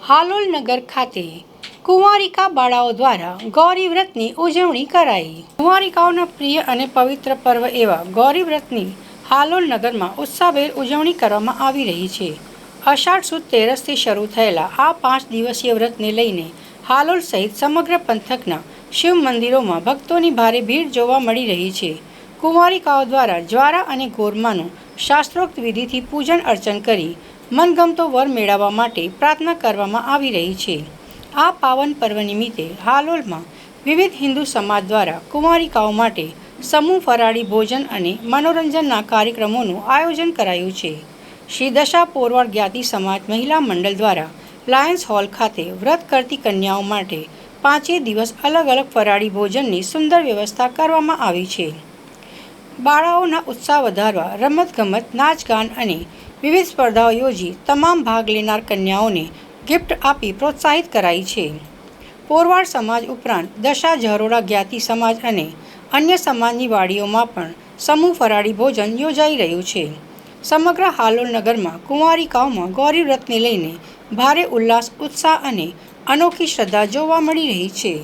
હાલોલ નગર ખાતે કુંવારિકા બાળાઓ દ્વારા ગૌરી વ્રતની ઉજવણી કરાઈ। કુંવારિકાઓના પ્રિય અને પવિત્ર પર્વ એવા ગૌરી વ્રતની હાલોલ નગરમાં ઉત્સાહભેર ઉજવણી કરવામાં આવી રહી છે। અષાઢ સુદ તેરસથી શરૂ થયેલા આ 5 દિવસીય વ્રતને લઈને હાલોલ સહિત સમગ્ર પંથકના શિવ મંદિરોમાં ભક્તોની ભારે ભીડ જોવા મળી રહી છે। કુંવારિકાઓ દ્વારા જ્વારા અને ગોરમાનું શાસ્ત્રોક્ત વિધિથી પૂજન અર્ચન કરી મનગમતો વર મેળવવા માટે પ્રાર્થના કરવામાં આવી રહી છે। આ પાવન પર્વ નિમિત્તે હાલોલમાં વિવિધ હિન્દુ સમાજ દ્વારા કુંવારિકાઓ માટે સમૂહ ફરાળી ભોજન અને મનોરંજનના કાર્યક્રમોનું આયોજન કરાયું છે। શ્રી દશા પોરવાડ જ્ઞાતિ સમાજ મહિલા મંડળ દ્વારા લાયન્સ હોલ ખાતે વ્રત કરતી કન્યાઓ માટે 5 દિવસ અલગ અલગ ફરાળી ભોજનની સુંદર વ્યવસ્થા કરવામાં આવી છે। બાળાઓના ઉત્સાહ વધારવા રમતગમત, નાચગાન અને વિવિધ સ્પર્ધાઓ યોજી તમામ ભાગ લેનાર કન્યાઓને ગિફ્ટ આપી પ્રોત્સાહિત કરાઈ છે। પોરવાડ સમાજ ઉપરાંત દશા જહરોડા જ્ઞાતિ સમાજ અને અન્ય સમાજની વાડીઓમાં પણ સમૂહ ફરાળી ભોજન યોજાઈ રહ્યું છે। સમગ્ર હાલોલ નગરમાં કુંવારિકાઓમાં ગૌરી વ્રતને લઈને ભારે ઉલ્લાસ, ઉત્સાહ અને અનોખી શ્રદ્ધા જોવા મળી રહી છે।